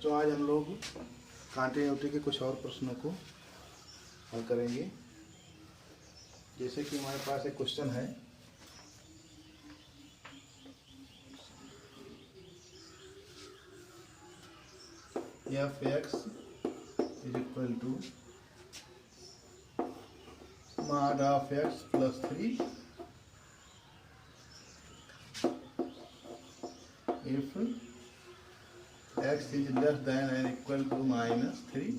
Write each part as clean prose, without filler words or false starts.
बच्चों आज हम लोग कॉन्टिन्यूटी के कुछ और प्रश्नों को हल करेंगे। जैसे कि हमारे पास एक क्वेश्चन है, F X is equal to mod of X plus 3 if x is less than or equal to -3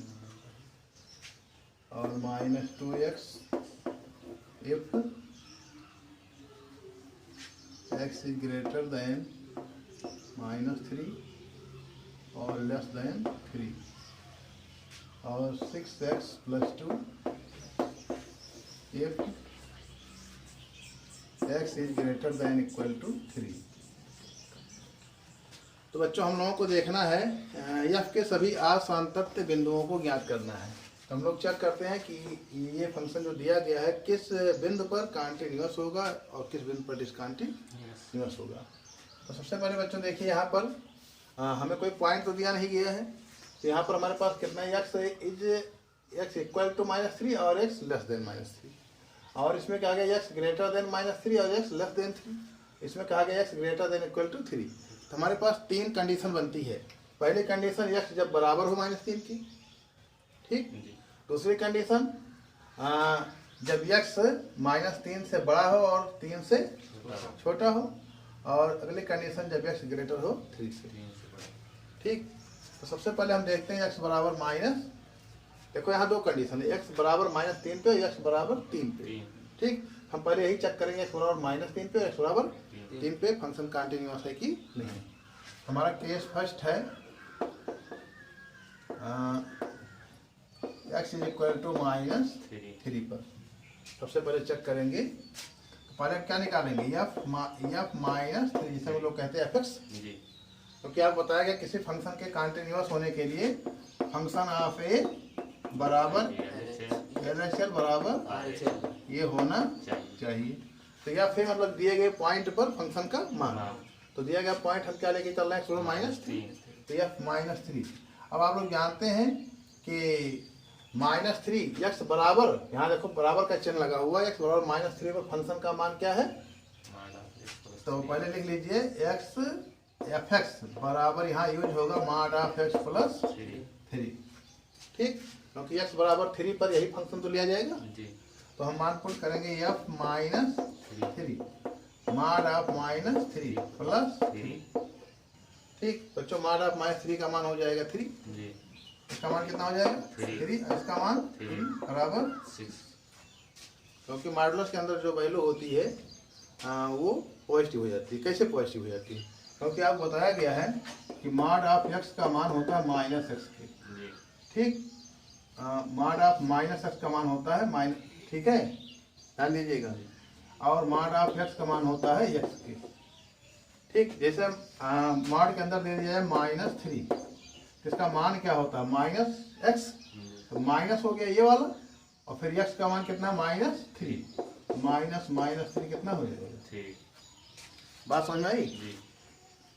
और -2x if x is greater than -3 और less than 3 और 6x plus 2 if x is greater than equal to 3। तो बच्चों हम लोगों को देखना है एफ के सभी असांतत्य बिंदुओं को ज्ञात करना है। तो हम लोग चेक करते हैं कि ये फंक्शन जो दिया गया है किस बिंदु पर कॉन्टिन्यूअस होगा और किस बिंदु पर डिसकॉन्टिन्यूअस होगा। तो सबसे पहले बच्चों देखिए यहाँ पर हमें कोई पॉइंट तो दिया नहीं गया है। तो यहाँ पर हमारे पास कितना x is x equal to -3 और एक्स लेस देन -3 और इसमें कहा गया एक्स ग्रेटर देन -3 और एक्स लेस देन 3। इसमें कहा गया x greater than equal to 3। तो हमारे पास 3 कंडीशन बनती है। पहली कंडीशन x जब बराबर हो -3 की, ठीक। दूसरी कंडीशन जब x -3 से बड़ा हो और 3 से छोटा हो और अगली कंडीशन जब x ग्रेटर हो 3 से, ठीक। तो सबसे पहले हम देखते हैं x बराबर माइनस, देखो यहाँ 2 कंडीशन है, x बराबर -3 पे, x बराबर 3 पे, ठीक। हम पहले यही चेक करेंगे x बराबर -3 पे, x बराबर 3 पे फंक्शन कंटिन्यूअस है कि नहीं। हमारा केस फर्स्ट है x इज इक्वल टू -3 पर। सबसे पहले चेक करेंगे, तो पहले क्या निकालेंगे f -3 जिसे हम लोग कहते हैं fx। तो क्या बताया गया किसी फंक्शन के कंटिन्यूअस होने के लिए फंक्शन ऑफ ए बराबर LHL बराबर ये होना चाहिए। तो या फिर मतलब दिए गए पॉइंट पर फंक्शन का मान, तो दिया गया पॉइंट हम क्या लेके चल रहे हैं -3, तो यह -3। अब आप लोग जानते हैं कि -3 x बराबर, यहाँ देखो बराबर का चिन्ह लगा हुआ है, x बराबर -3 पर फंक्शन का मान क्या है। तो पहले लिख लीजिए x fx बराबर यहाँ यूज होगा मॉड ऑफ x प्लस 3, ठीक, क्योंकि x बराबर 3 पर यही फंक्शन तो लिया जाएगा। तो हम मान पुट करेंगे f -3 मॉड ऑफ -3 प्लस 3, ठीक। बच्चों मॉड ऑफ -3 का मान हो जाएगा 3, इसका मान कितना हो जाएगा 3, इसका मान 3 बराबर 6। क्योंकि मॉडुलस के अंदर जो वैल्यू होती है वो पॉजिटिव हो जाती है। कैसे पॉजिटिव हो जाती है, क्योंकि आपको बताया गया है कि मॉड ऑफ x का मान होता है -x के, ठीक। मॉड ऑफ -x का मान होता है ठीक है, ध्यान दीजिएगा, और मॉड ऑफ x का मान होता है x के, ठीक। जैसे मॉड के अंदर दे दिया है -3, इसका मान क्या होता है -x, तो माइनस हो गया ये वाला, और फिर x का मान कितना -3, -3 कितना हो जाएगा। बात समझ में आई,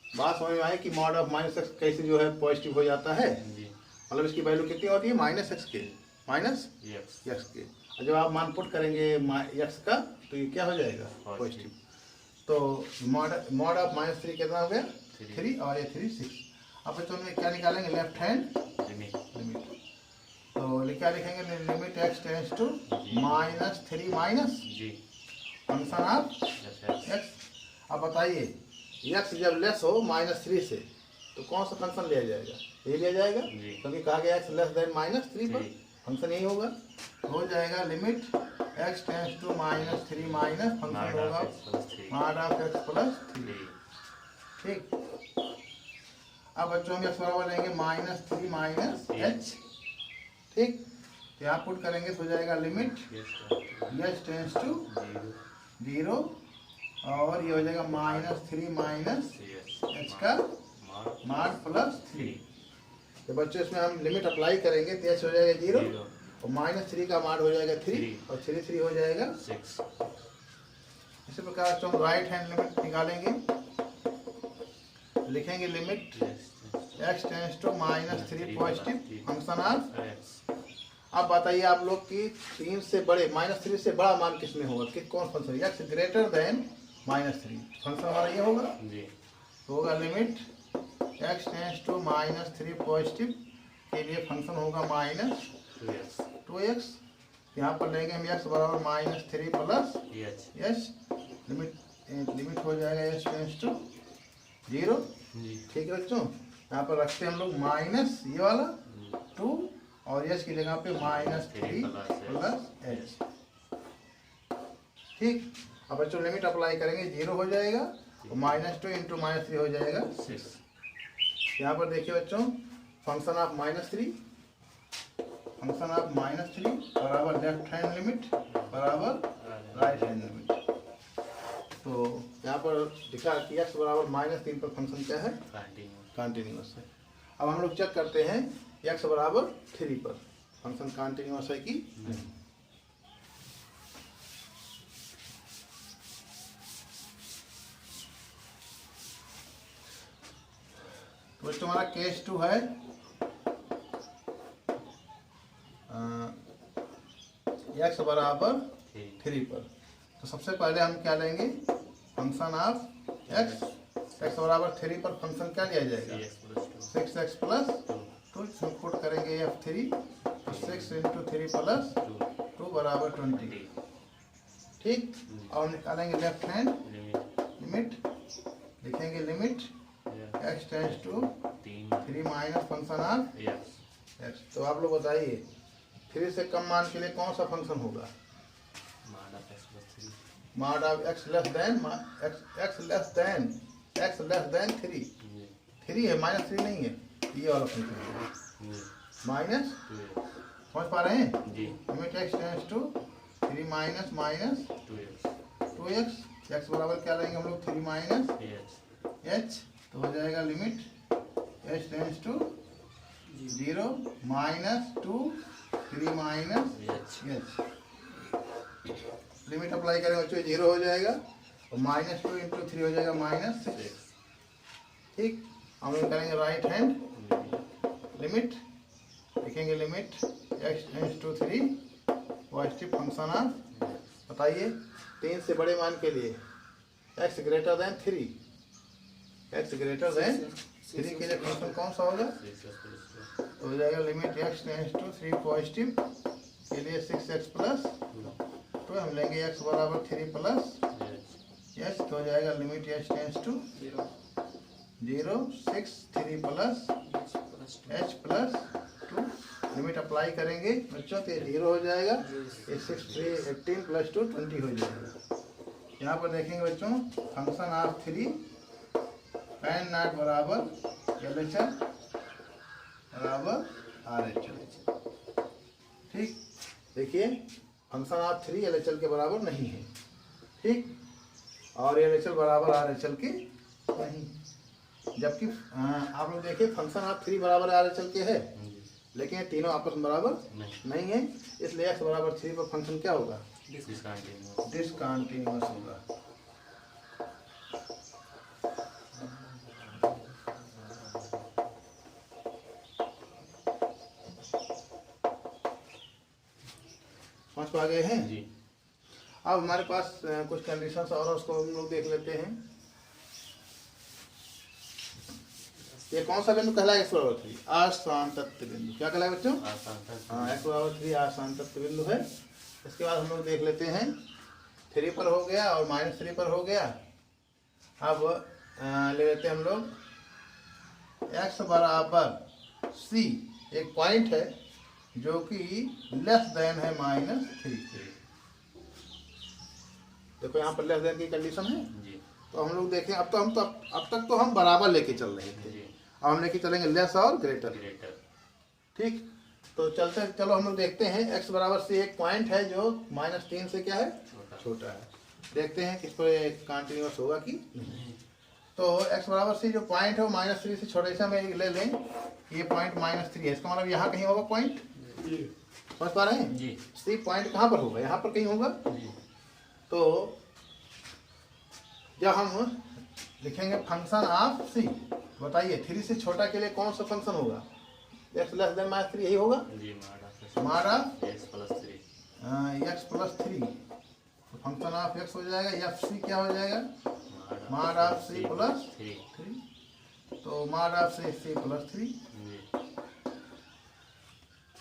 बात समझ में आई कि मॉड ऑफ -x कैसे जो है पॉजिटिव हो जाता है। मतलब इसकी वैल्यू कितनी होती है -x के, -x के, और जब आप मान पुट करेंगे x का तो ये क्या हो जाएगा पॉजिटिव। तो मॉड ऑफ -3 कितना हो गया 3 और ये 3 6। अब बच्चों में क्या निकालेंगे लेफ्ट हैंड लिमिट, तो क्या लिखेंगे limit x tends to -3 minus function of x। अब बताइए x जब लेस हो -3 से तो कौन सा फंक्शन लिया जाएगा, ये लिया जाएगा, क्योंकि कहा गया x लेस देन -3 पर फंक्शन यही होगा। हो जाएगा limit x tends to -3 minus function होगा मॉड ऑफ x प्लस 3, ठीक। अब बच्चों में x बराबर लेंगे -3 माइनस h, ठीक। तो यहाँ पुट करेंगे तो हो जाएगा लिमिट h टेंड्स टू 0 और ये हो जाएगा -3 माइनस h का मॉड प्लस 3। तो बच्चों इसमें हम लिमिट अप्लाई करेंगे तो h हो जाएगा 0 और -3 का मान हो जाएगा 3 और 3 हो जाएगा 6। इसी प्रकार हम राइट हैंड लिमिट निकालेंगे, लिखेंगे limit x tends to -3 positive function of. अब बताइए आप लोग कि 3 से बड़े -3 से बड़ा मान किस में होगा, कि कौन function, x greater than -3 function हमारा ये होगा जी। तो होगा limit x tends to -3 positive के लिए फंक्शन होगा -2x। यहाँ पर लेंगे हम x बराबर -3 प्लस h, लिमिट हो जाएगा h टेंस टू 0। ठीक है बच्चों, यहाँ पर रखते हैं हम लोग माइनस ये वाला 2 और h की जगह पे -3 प्लस h। ठीक, अब बच्चों लिमिट अप्लाई करेंगे 0 हो जाएगा और -2 इंटू -3 हो जाएगा 6। यहाँ पर देखिए बच्चों फंक्शन ऑफ -3 बराबर लेफ्ट हैंड लिमिट बराबर राइट हैंड लिमिट। तो यहाँ पर दिखा कि x बराबर -3 पर फंक्शन क्या है, कंटिन्यूअस है। अब हम लोग चेक करते हैं x बराबर 3 पर फंक्शन कंटिन्यूअस है कि नहीं। तो तुम्हारा केस 2 है x बराबर 3 पर। तो सबसे पहले हम क्या लेंगे, फंक्शन ऑफ x बराबर 3 पर फंक्शन क्या लिया जाएगा 6x प्लस 2। इसमें पुट करेंगे f3 तो 6 इंटू 3 प्लस 2 बराबर 20। ठीक, और निकालेंगे लेफ्ट हैंड लिमिट, लिखेंगे limit x tends to 3 minus function of x। तो आप लोग बताइए 3 से कम मान के लिए कौन सा फंक्शन होगा, mod of x less than x less than 3 है, -3 नहीं है, ये वाला फंक्शन है माइनस। समझ पा रहे हैं, limit x tends to 3 minus 2x, x बराबर क्या लेंगे हम लोग 3 माइनस h। तो हो जाएगा limit h tends to 0 -2 3 minus h। Limit apply करेंगे बच्चों 0 हो जाएगा और -2 इंटू 3 हो जाएगा -6। ठीक, हम लोग करेंगे राइट हैंड लिमिट, लिखेंगे limit x tends to 3 positive function of. बताइए 3 से बड़े मान के लिए x ग्रेटर देन 3 के लिए फंक्शन कौन सा होगा, तो हो जाएगा limit x tends to 3 positive के लिए 6x प्लस 2। हम लेंगे x बराबर 3 प्लस h, तो हो जाएगा limit h tends to 0 6 3 plus h plus 2। Limit apply करेंगे बच्चों तो 0 हो जाएगा, ये 6 3 18 प्लस 2 20 हो जाएगा। यहाँ पर देखेंगे बच्चों फंक्शन ऑफ 3 tan नॉट बराबर LHS बराबर RHS। ठीक, देखिए फंक्शन ऑफ 3 LHS के बराबर नहीं है। ठीक, और LHS बराबर RHS के नहीं, जबकि आप लोग देखिए फंक्शन ऑफ 3 बराबर RHS के है, लेकिन ये तीनों आपस में बराबर नहीं है, इसलिए x बराबर 3 पर फंक्शन क्या होगा, डिसकंटिन्यूअस होगा। समझ पा गए हैं जी। अब हमारे पास कुछ कंडीशंस और उसको हम लोग देख लेते हैं। ये कौन सा बिंदु कहलाएगा, x बराबर 3 अशांतत्व बिंदु। क्या कहलाएगा बच्चों, हाँ x बराबर 3 अशांतत्व बिंदु है। इसके बाद हम लोग देख लेते हैं 3 पर हो गया और -3 पर हो गया। अब ले लेते हैं हम लोग x बराबर c, एक पॉइंट है जो कि लेस देन है -3। देखो यहाँ पर लेस देन की कंडीशन है जी। तो हम लोग देखें अब तक तो हम बराबर लेके चल रहे थे, अब हम लेके चलेंगे लेस और ग्रेटर। ठीक, तो चलो हम लोग देखते हैं x बराबर से एक पॉइंट है जो -3 से क्या है, छोटा है। देखते हैं किस पर कंटिन्यूअस होगा कि नहीं। तो x बराबर से जो पॉइंट है वो -3 से छोटा, ऐसा में ले लें ये पॉइंट -3 है, इसका मतलब यहाँ कहीं होगा पॉइंट। समझ पा रहे हैं जी। सी पॉइंट कहाँ पर होगा, यहाँ पर कहीं होगा। तो जब हम लिखेंगे फंक्शन ऑफ सी। बताइए 3 से छोटा के लिए कौन सा फंक्शन होगा? x लेस देन -3 यही होगा जी, हमारा x प्लस 3। x plus 3। तो फंक्शन ऑफ x हो जाएगा, एफ सी क्या हो जाएगा? माड ऑफ सी प्लस 3। तो माड ऑफ सी प्लस 3।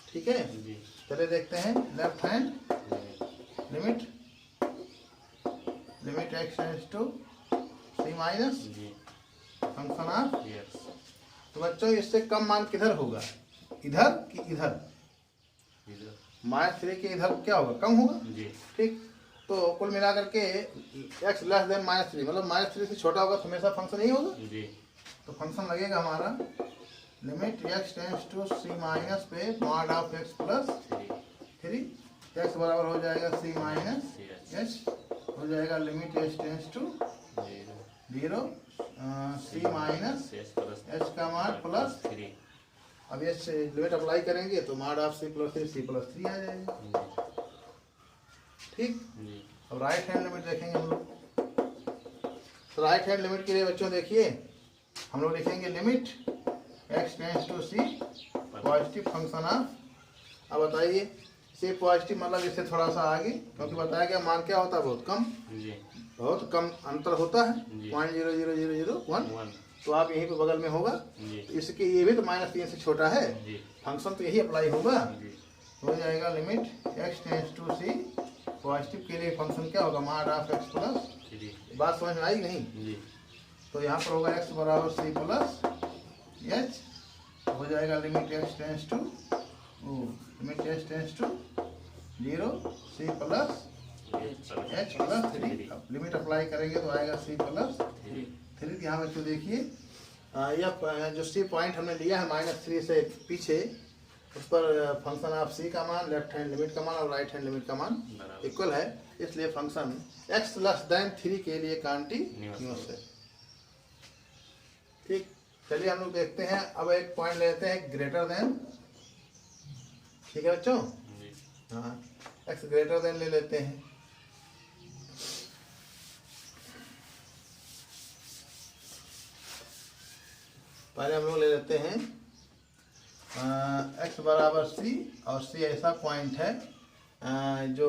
ठीक है, चलिए देखते हैं left hand limit x tends to C minus function of. तो बच्चों इससे कम मान किधर होगा? इधर कि इधर? -3 के इधर क्या होगा? कम होगा। ठीक, तो कुल मिलाकर के x लेस देन -3 मतलब -3 से छोटा होगा तो हमेशा फंक्शन यही होगा। तो फंक्शन लगेगा हमारा limit x tends to C minus पे mod of x plus 3। x बराबर हो जाएगा सी माइनस h हो जाएगा limit h tends to 0 C minus h का मान प्लस 3। अब ये लिमिट अप्लाई करेंगे तो mod of C plus 3 C plus 3 आ जाएगा। ठीक, अब राइट हैंड लिमिट देखेंगे हम लोग। तो राइट हैंड लिमिट के लिए बच्चों देखिए हम लोग लिखेंगे limit x tends to C positive function of. अब बताइए सी पॉजिटिव मतलब इससे थोड़ा सा आगे, क्योंकि बताया गया मान क्या होता है? बहुत कम अंतर होता है 0.00001। तो आप यहीं पे बगल में होगा, तो इसके ये भी तो -3 से छोटा है, फंक्शन तो यही अप्लाई होगा। हो जाएगा limit x tends to C positive के लिए फंक्शन क्या होगा? Mod of x plus 3। बात समझ में आई नहीं? तो यहाँ पर होगा x बराबर सी प्लस h हो जाएगा limit x tends to 0 C plus h plus 3। अब लिमिट अप्लाई करेंगे तो आएगा सी प्लस 3। यहाँ बच्चों देखिए यह जो सी पॉइंट हमने लिया है -3 से पीछे, उस पर फंक्शन ऑफ सी का मान, लेफ्ट हैंड लिमिट का मान और राइट हैंड लिमिट का मान इक्वल है, इसलिए फंक्शन x लेस देन 3 के लिए कंटीन्यूअस है। ठीक, चलिए हम लोग देखते हैं। अब एक पॉइंट लेते हैं ग्रेटर देन। ठीक है बच्चों, हाँ x ग्रेटर देन ले लेते हैं। पहले हम लोग ले लेते हैं x बराबर c, और c ऐसा पॉइंट है जो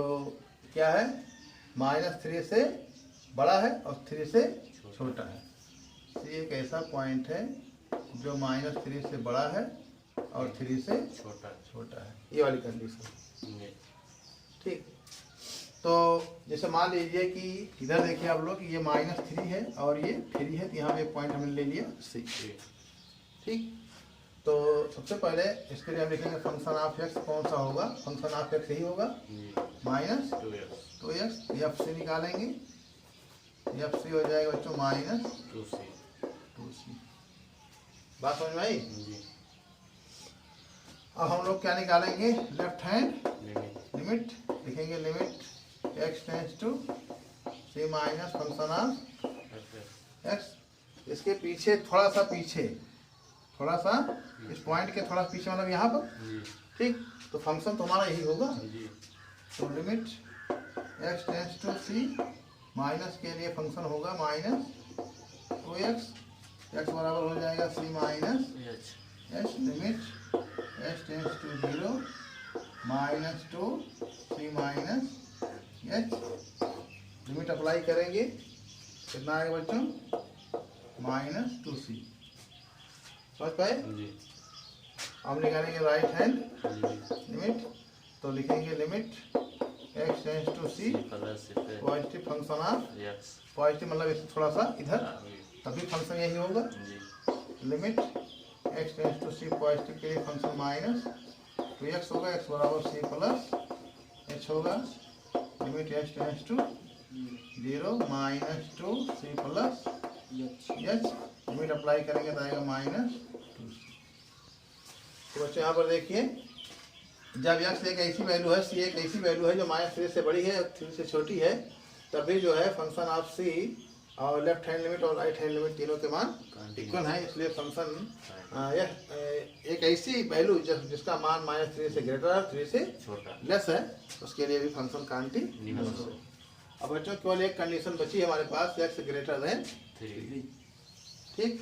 क्या है? -3 से बड़ा है और 3 से छोटा है। c एक ऐसा पॉइंट है जो -3 से बड़ा है और 3 से छोटा है, ये वाली कंडीशन। ठीक, तो जैसे मान लीजिए कि इधर देखिए आप लोग ये -3 है और ये 3 है, तो यहाँ पे एक पॉइंट हमने ले लिया c। ठीक, तो सबसे पहले इसके लिए हम लिखेंगे फंक्शन ऑफ x कौन सा होगा? फंक्शन ऑफ x यही होगा -2x। एफ सी निकालेंगे, एफ सी हो जाएगा बच्चों -2c। बात समझ में आई? अब हम लोग क्या निकालेंगे? लेफ्ट हैंड लिमिट लिखेंगे limit x tends to C minus function of x। इसके पीछे थोड़ा सा इस पॉइंट के थोड़ा पीछे मतलब यहाँ पर। ठीक, तो फंक्शन तो हमारा यही होगा। तो limit x tends to C minus के लिए फंक्शन होगा -2x। x बराबर हो जाएगा c minus h limit h tends to 0 -2 c minus h। Limit apply करेंगे, कितना आएगा बच्चों? -2c। समझ पाए? हम निकालेंगे राइट हैंड लिमिट, तो लिखेंगे limit x tends to c positive function of positive मतलब इससे थोड़ा सा इधर, तभी फंक्शन यही होगा। Limit x tends to c positive के लिए फंक्शन -2x होगा, x बराबर c प्लस h होगा। Limit h tends to 0 -2 c plus h। Limit apply करेंगे तो आएगा -2c। तो बच्चों यहाँ पर देखिए जब x एक ऐसी वैल्यू है, c एक ऐसी वैल्यू है जो -3 से बड़ी है और 3 से छोटी है, तभी जो है फंक्शन ऑफ c और लेफ्ट हैंड लिमिट और राइट हैंड लिमिट तीनों के मान इक्वल है। इसलिए फंक्शन यह एक ऐसी वैल्यू जिसका मान -3 से ग्रेटर है, 3 से लेस है, उसके लिए भी फंक्शन कंटीन्यूअस है। अब बच्चों केवल एक कंडीशन बची है हमारे पास, x ग्रेटर देन 3। ठीक।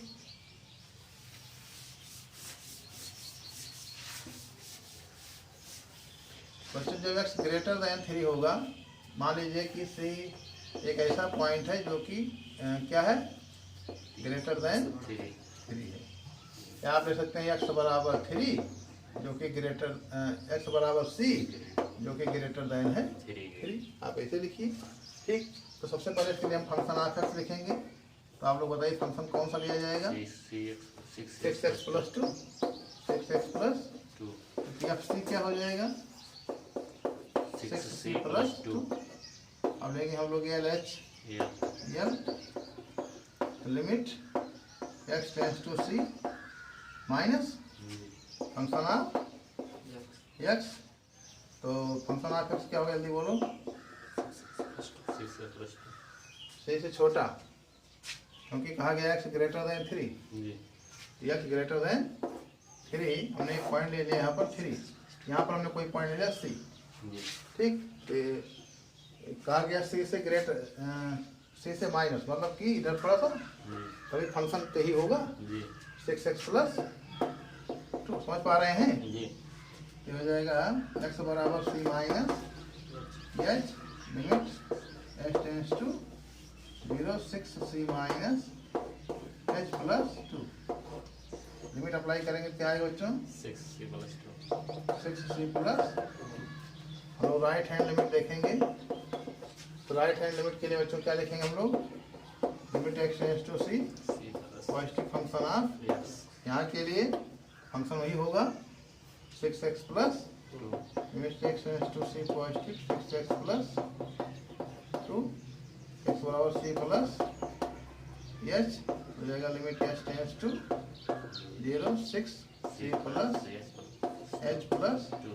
बच्चों जब x ग्रेटर देन 3 होगा, मान लीजिए कि सी एक ऐसा पॉइंट है जो कि क्या है, ग्रेटर देन 3 है। या आप ले सकते हैं x बराबर 3 जो कि ग्रेटर x बराबर c जो कि ग्रेटर देन है 3। आप ऐसे लिखिए, ठीक। तो सबसे पहले इसके लिए हम फंक्शन ऑफ x लिखेंगे। तो आप लोग बताइए फंक्शन कौन सा लिया जाएगा, 6x plus 2, 6x plus 2। F C क्या हो जाएगा, 6c प्लस 2। अब लेंगे हम लोग L H L limit x tends to c minus function of x। तो फंक्शन ऑफ x क्या होगा, जल्दी बोलो, 6 से छोटा, क्योंकि कहा गया x greater than 3। x greater than 3, हमने एक पॉइंट ले लिया यहाँ पर 3, यहाँ पर हमने कोई पॉइंट ले लिया c, ठीक। तो कहा गया c से ग्रेटर, c से माइनस, मतलब कि इधर थोड़ा सा तभी फंक्शन पे ही होगा 6x प्लस 2। समझ पा रहे हैं, ये हो जाएगा x बराबर c minus h limit h tends to 0, 6c minus h plus 2। Limit apply करेंगे क्या आएगा बच्चों, 6c प्लस 2। हम लोग राइट हैंड लिमिट देखेंगे। तो राइट हैंड लिमिट के लिए बच्चों क्या लिखेंगे हम लोग, limit x tends to c positive function of, यहाँ के लिए फंक्शन वही होगा 6x plus 2, limit x tends to c positive 6x plus 2, x बराबर c प्लस h हो जाएगा, limit h tends to 0, 6c plus h plus 2।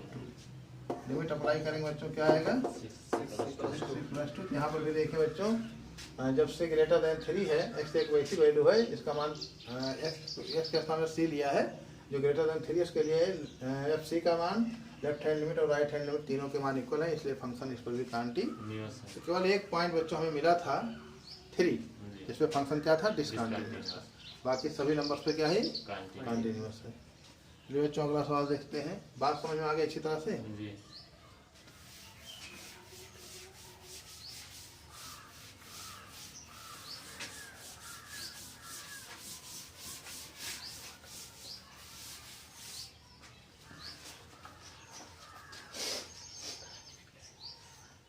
Limit apply करेंगे बच्चों क्या आएगा, c प्लस 2। यहाँ पर भी देखिए बच्चों, जब से ग्रेटर देन 3 है, x एक वैसी वैल्यू है जिसका मान x के स्थान पर c लिया है, जो ग्रेटर देन 3 इसके लिए एफ सी का मान लेफ्ट हैंड लिमिट और राइट हैंड लिमिट तीनों के मान इक्वल है, इसलिए फंक्शन इस पर भी कंटीन्यूअस। तो केवल एक पॉइंट बच्चों हमें मिला था 3, इस पे फंक्शन क्या था, डिसकंटिन्यूअस। बाकी सभी नंबर्स पे क्या है, कंटीन्यूअस है। चलिए बच्चों अगला सवाल देखते हैं। बात समझ में आ गई अच्छी तरह से,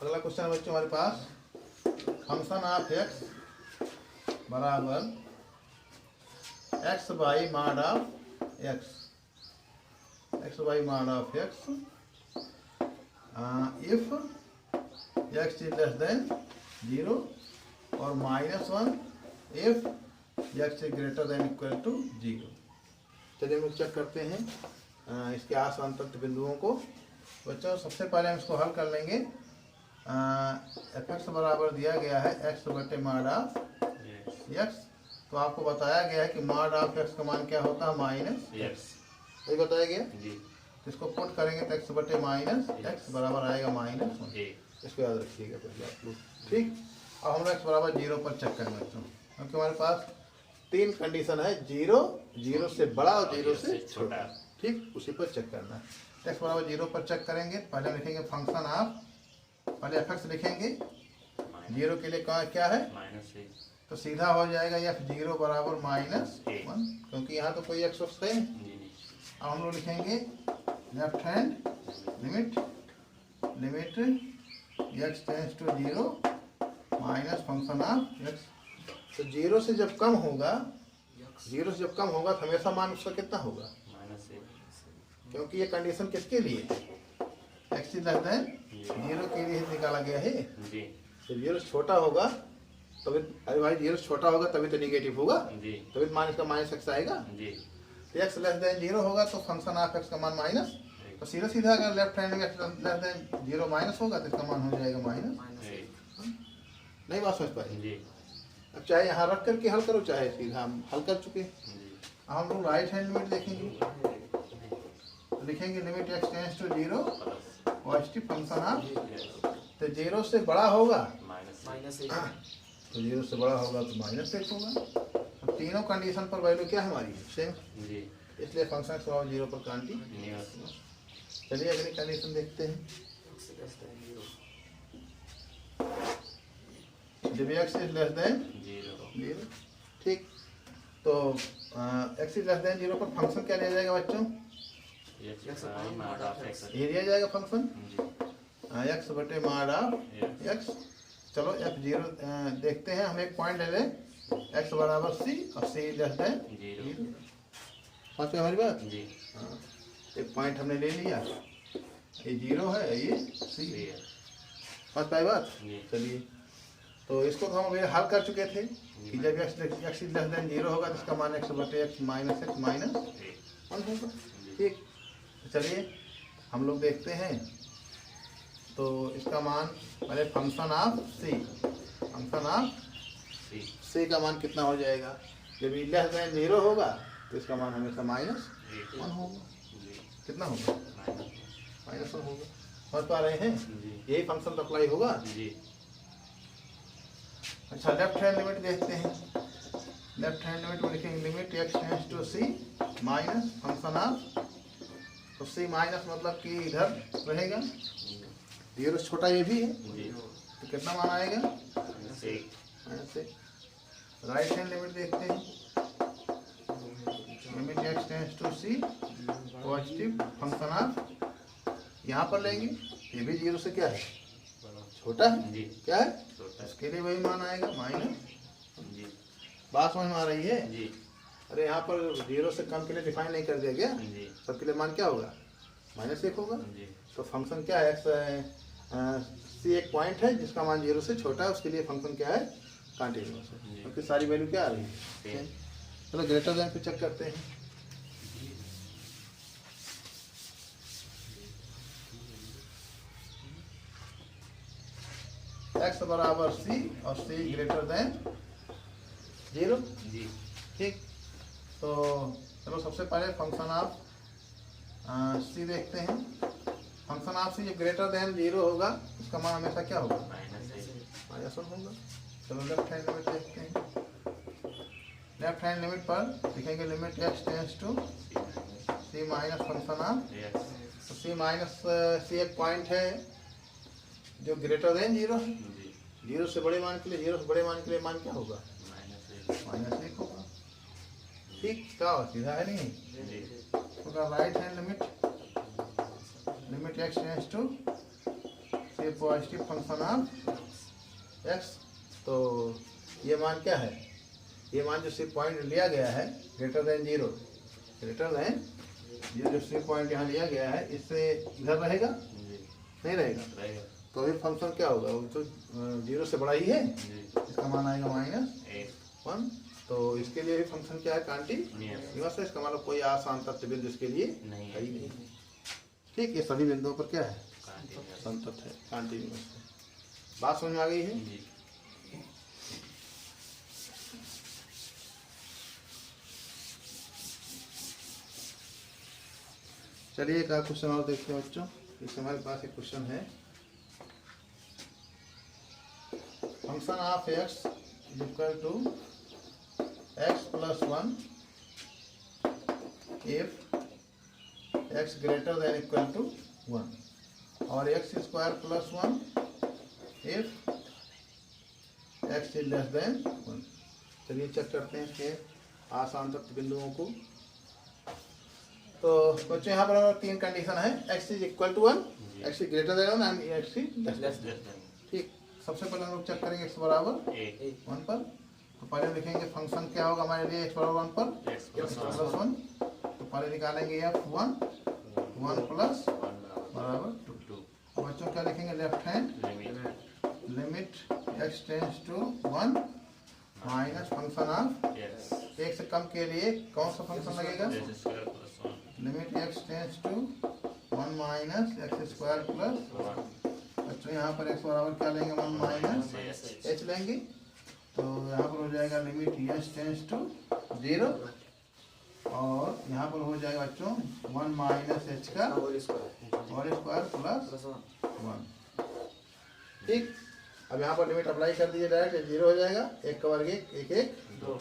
अगला क्वेश्चन है बच्चों हमारे पास, फंक्शन ऑफ x बराबर x by mod of x, x by mod of x if x is less than 0 और -1 if x is greater than equal to 0। चलिए हम लोग चेक करते हैं इसके आसान तत्व बिंदुओं को। बच्चों सबसे पहले हम इसको हल कर लेंगे। एफ एक्स बराबर दिया गया है x बटे मॉड ऑफ x। तो आपको बताया गया है कि मॉड ऑफ x का मान क्या होता है, माइनस x, यही बताया गया। तो इसको पुट करेंगे तो x बटे माइनस x बराबर आएगा -1। इसको याद रखिएगा पहले आप लोग, ठीक। अब हम लोग x बराबर 0 पर चेक करेंगे बच्चों, क्योंकि हमारे पास 3 कंडीशन है, 0, 0 से बड़ा और 0 से छोटा, ठीक। उसी पर चेक करना है। x बराबर 0 पर चेक करेंगे, पहले लिखेंगे फंक्शन ऑफ, पहले एफ एक्स लिखेंगे, 0 के लिए क्या है, तो सीधा हो जाएगा f0 बराबर -1, क्योंकि यहाँ तो कोई x है। अब हम लोग लिखेंगे left hand limit x tends to 0 minus function of x। तो 0 से जब कम होगा, 0 से जब कम होगा तो हमेशा मान उसका कितना होगा, क्योंकि ये कंडीशन किसके लिए है, x इज लेस देन 0 के लिए निकाला गया है। तो 0 छोटा होगा तभी, अरे भाई 0 छोटा होगा तभी तो निगेटिव होगा, तभी तो मान इसका -x आएगा। तो x लेस देन 0 होगा तो फंक्शन ऑफ x का मान माइनस, तो सीधा सीधा अगर लेफ्ट हैंड में x लेस देन 0 माइनस होगा तो इसका मान हो जाएगा -1। नहीं बात समझ पाए। अब चाहे यहाँ रख करके हल करो, चाहे सीधा हम हल कर चुके। अब हम लोग राइट हैंड लिमिट देखेंगे, तो लिखेंगे limit x tends to 0 positive function of, तो 0 से बड़ा होगा -1, तो 0 से बड़ा होगा तो -1 होगा। अब तीनों कंडीशन पर वैल्यू क्या है हमारी सेम, जी इसलिए फंक्शन एक्स बराबर 0 पर कंटीन्यूअस। चलिए अगली कंडीशन देखते हैं। जब एक्स इज लेस देन 0, ठीक, तो एक्स इज लेस देन 0 पर फंक्शन क्या लिया जाएगा बच्चों, ये लिया जाएगा फंक्शन एक्स बटे माड ऑफ एक्स। चलो f0 देखते हैं, हम एक पॉइंट ले लें x बराबर c और c लेस देन 0। समझ में हमारी बात जी। हाँ, एक पॉइंट हमने ले लिया, ये 0 है, ये c है। समझ पाए बात। चलिए तो इसको तो हम अभी हल कर चुके थे कि जब x लेस देन 0 होगा तो इसका मान x बटे x माइनस 1 होगा। ठीक, तो चलिए हम लोग देखते हैं। तो इसका मान पहले फंक्शन ऑफ सी का मान कितना हो जाएगा, जब ये लेस देन 0 होगा तो इसका मान हमेशा -1 होगा। कितना होगा, -1 होगा। समझ पा रहे हैं, यही फंक्शन तो अप्लाई होगा। अच्छा लेफ्ट हैंड लिमिट देखते हैं। लेफ्ट हैंड लिमिट में लिखेंगे limit x tends to c minus function of, तो c माइनस मतलब कि इधर रहेगा, 0 से छोटा ये भी है, तो कितना मान आएगा -1। राइट हैंड लिमिट देखते हैं। Limit x tends to c positive function of, यहाँ पर लेंगे, ये भी 0 से क्या है, छोटा है, क्या है, इसके लिए वही मान आएगा माइनस। बात समझ में आ रही है। अरे यहाँ पर 0 से कम के लिए डिफाइन नहीं कर दिया गया, सबके लिए मान क्या होगा, -1 होगा। तो फंक्शन क्या है, सी एक पॉइंट है जिसका मान 0 से छोटा है, उसके लिए फंक्शन क्या है, कंटिन्यूअस है, क्योंकि सारी वैल्यू क्या आ रही है। चलो ग्रेटर देन पे चेक करते हैं। x बराबर c और c ग्रेटर देन 0। ठीक, तो चलो सबसे पहले फंक्शन ऑफ c देखते हैं। फंक्शन ऑफ c जब ग्रेटर देन 0 होगा उसका मान हमेशा क्या होगा, -1 होगा। चलो लेफ्ट हैंड लिमिट देखते हैं। लेफ्ट हैंड लिमिट पर लिखेंगे limit x tends to c minus function of, तो c माइनस c एक पॉइंट है जो ग्रेटर देन 0 है, 0 से बड़े मान के लिए मान क्या होगा, -1 होगा। ठीक, क्या सीधा है नहीं होगा। Right hand limit x tends to C positive function of x, तो ये मान क्या है, ये मान जो सी पॉइंट लिया गया है ग्रेटर देन 0 जो सी पॉइंट यहाँ लिया गया है, इससे इधर रहेगा, नहीं रहेगा, तो ये फंक्शन क्या होगा, वो तो 0 से बड़ा ही है, इसका मान आएगा -1। तो इसके लिए फंक्शन क्या है, कंटीन्यूअस है, इसका मतलब कोई आसान तथ्य बिंदु इसके लिए है ही नहीं। ठीक, ये सभी बिंदुओं पर क्या है, संतत है, कंटीन्यूअस है। बात समझ में आ गई है। चलिए एक क्वेश्चन और देखते हैं बच्चों। इस हमारे पास एक क्वेश्चन है, function of x is equal to x plus 1 if x greater than equal to 1 और x square plus 1 if x is less than 1। चलिए चेक करते हैं इसके आसान तत्व बिंदुओं को। तो बच्चों यहाँ पर तीन कंडीशन है, x is equal to 1, x is greater than 1 and x is less than. ठीक, सबसे पहले हम लोग चेक करेंगे x बराबर 1 पर। तो पहले लिखेंगे फंक्शन क्या होगा हमारे लिए x बराबर 1 पर, x प्लस 1। तो पहले निकालेंगे f1 1 प्लस बराबर 2। बच्चों क्या लिखेंगे, left hand limit x tends to 1 minus function of, एक से कम के लिए कौन सा फंक्शन लगेगा, limit x tends to 1 minus X square plus. बच्चों यहाँ पर x बराबर क्या लेंगे, 1 माइनस h लेंगे, तो यहाँ पर हो जाएगा लिमिट h टेंड्स टू 0 और यहाँ पर हो जाएगा बच्चों 1 माइनस h का होल स्क्वायर प्लस 1। ठीक, अब यहाँ पर लिमिट अप्लाई कर दीजिए, डायरेक्ट 0 हो जाएगा, 1 का वर्ग 1 1 1 2।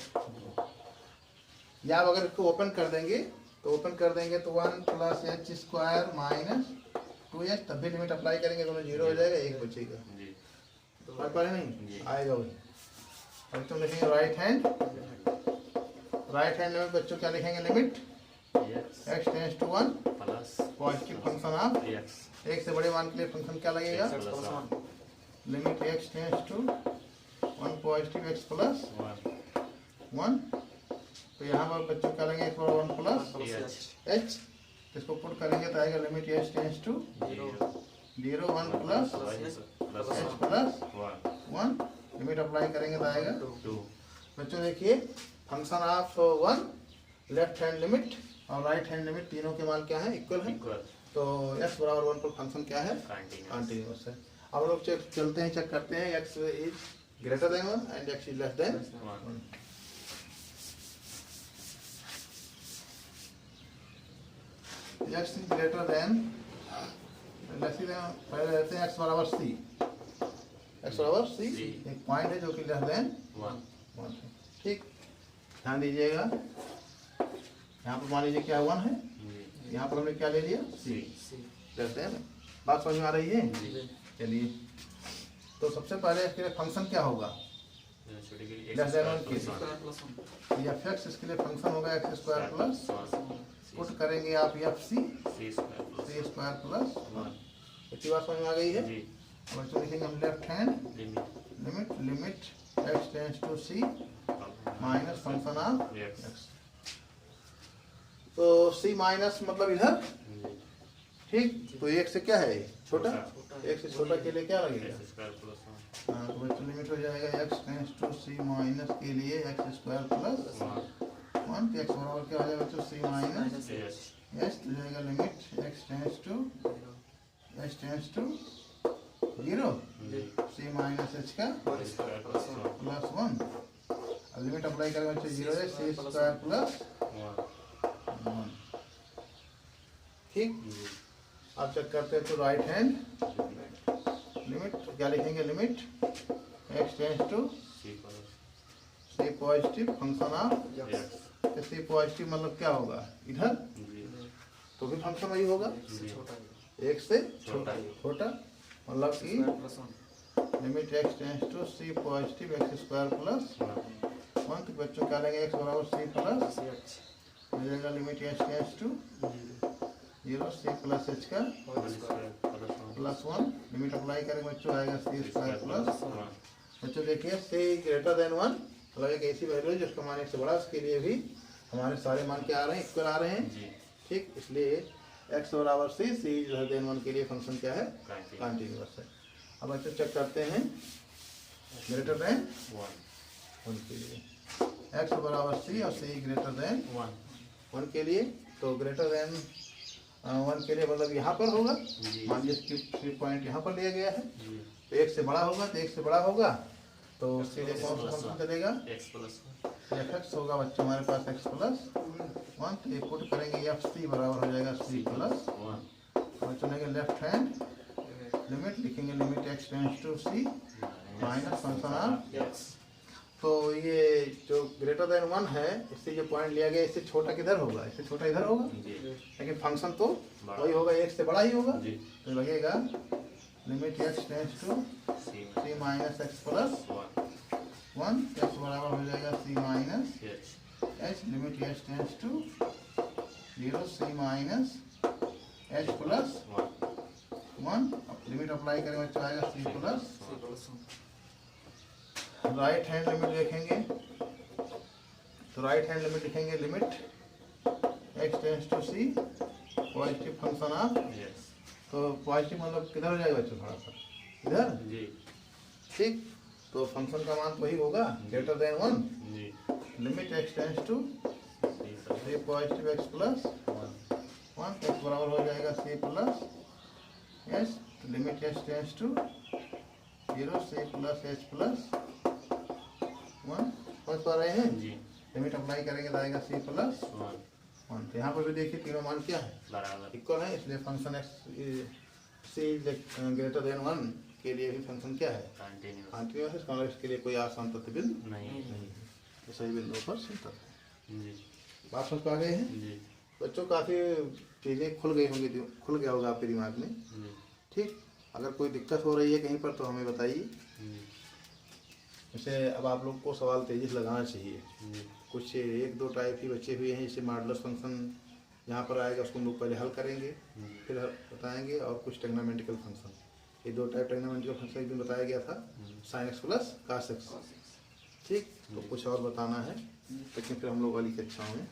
या अगर इसको ओपन कर देंगे तो 1 plus H square minus 2h, तब भी लिमिट अप्लाई करेंगे दोनों जीरो हो जाएगा, एक बचेगा। पढ़ पा रहे नहीं आएगा वही। बच्चों लिखेंगे राइट हैंड लिमिट, बच्चों क्या लिखेंगे limit x tends to 1 plus positive function of एक से बड़े मान के लिए फंक्शन क्या लगेगा limit x tends to 1 positive x plus 1। तो यहाँ पर बच्चों क्या लेंगे x बराबर 1 प्लस h, इसको पुट करेंगे तो आएगा limit h tends to 0 1 plus h plus 1। Limit apply करेंगे तो आएगा 2। बच्चों देखिए function of 1 left hand limit और राइट हैंड लिमिट तीनों के मान क्या है इक्वल है, तो x बराबर 1 पर फंक्शन क्या है कंटीन्यूअस है। अब लोग चलते हैं चेक करते हैं x is greater than 1 and x is less than 1। x is greater then पहले रहते हैं x बराबर c, एक पॉइंट है जो कि लेस देन 1 है। ठीक, ध्यान दीजिएगा यहाँ पर मान लीजिए क्या 1 है, यहाँ पर हमने क्या ले लिया c लेस देन। बात समझ में आ रही है? चलिए तो सबसे पहले इसके लिए फंक्शन क्या होगा लेस देन 1 के लिए, या f(x) इसके लिए फंक्शन होगा x स्क्वायर प्लस पुट करेंगे आप c स्क्वायर प्लस 1। इतनी बात समझ में आ गई है? अब इसको लिखेंगे हम left hand limit x tends to c minus function of x। तो c माइनस मतलब इधर, ठीक, तो एक से क्या है छोटा, एक से छोटा के लिए क्या लगेगा हाँ, तो बच्चों लिमिट हो जाएगा x tends to c minus के लिए x स्क्वायर प्लस 1। तो x बराबर क्या हो जाएगा बच्चों c माइनस h, तो जाएगा limit x tends to 0 c minus h का प्लस 1। अब लिमिट अप्लाई करेंगे बच्चों 0 है c स्क्वायर प्लस 1। ठीक, अब चेक करते हैं तो राइट हैंड लिमिट क्या लिखेंगे limit x tends to c positive function of c positive मतलब क्या होगा इधर, तो भी फंक्शन वही होगा एक से छोटा मतलब कि limit x tends to c positive x square plus 1। तो बच्चों क्या लेंगे x बराबर c प्लस हो जाएगा limit h tends to 0 c plus h का प्लस 1। लिमिट अप्लाई करेंगे बच्चों आएगा c स्क्वायर प्लस 1। बच्चों देखिए c ग्रेटर देन 1 मतलब एक ऐसी वैल्यू है जिसका मान 1 से बड़ा, उसके लिए भी हमारे सारे मान क्या आ रहे हैं इक्वल आ रहे हैं। ठीक, इसलिए x बराबर c ग्रेटर देन 1 के लिए फंक्शन क्या है कंटीन्यूअस है। अब बच्चों चेक करते हैं ग्रेटर देन 1 के लिए x बराबर c और c ग्रेटर देन 1 के लिए, तो ग्रेटर देन 1 के लिए मतलब यहाँ पर होगा, मान लीजिए पॉइंट यहाँ पर लिया गया है, तो 1 से बड़ा होगा, तो 1 से बड़ा होगा तो सीधे कौन सा फंक्शन चलेगा f(x) होगा बच्चों हमारे पास x प्लस 1। तो ये पुट करेंगे f c बराबर हो जाएगा c प्लस 1। चलेंगे लेफ्ट हैंड लिमिट लिखेंगे limit x tends to c minus function of x। तो ये जो ग्रेटर देन 1 है इससे जो पॉइंट लिया गया इससे छोटा किधर होगा, इससे छोटा इधर होगा, लेकिन फंक्शन तो वही होगा, 1 से बड़ा ही होगा। तो लगेगा limit x tends to c minus x plus 1। x बराबर हो जाएगा c minus h limit h tends to 0 c minus h plus 1। Limit apply करेंगे बच्चों आएगा c plus. Right hand limit देखेंगे तो राइट हैंड लिमिट लिखेंगे limit x tends to c positive function of, तो पॉजिटिव मतलब किधर हो जाएगा बच्चों थोड़ा सा इधर, ठीक, तो फंक्शन का मान वही होगा greater than 1 limit x tends to c positive x plus 1। x बराबर हो जाएगा c plus h limit h tends to 0 c plus h plus 1। समझ पा रहे हैं? लिमिट अप्लाई करेंगे तो आएगा c प्लस 1। तो यहाँ पर भी देखिए तीनों मान क्या है इक्वल है, इसलिए function x c greater than 1 के लिए भी फंक्शन क्या है कंटीन्यूअस है। इसके लिए कोई आसान प्रतिबिंब नहीं है, तो सही बिंदुओं पर सही तथ्य। बात समझ पा गए हैं जी। बच्चों? काफ़ी चीज़ें खुल गया होगा आपके दिमाग में। जी। ठीक, अगर कोई दिक्कत हो रही है कहीं पर तो हमें बताइए। जैसे अब आप लोग को सवाल तेजी से लगाना चाहिए। कुछ 1-2 टाइप के बच्चे भी हैं, जैसे मॉडुलस फंक्शन यहाँ पर आएगा उसको हम लोग पहले हल करेंगे फिर बताएंगे, और कुछ टेग्नोमेट्रिकल फंक्शन, ये 2 टाइप टेग्नोमेट्रिकल फंक्शन एक दिन बताया गया था, sin x plus cos x। ठीक, तो कुछ और बताना है लेकिन फिर हम लोग वाली कक्षाओं में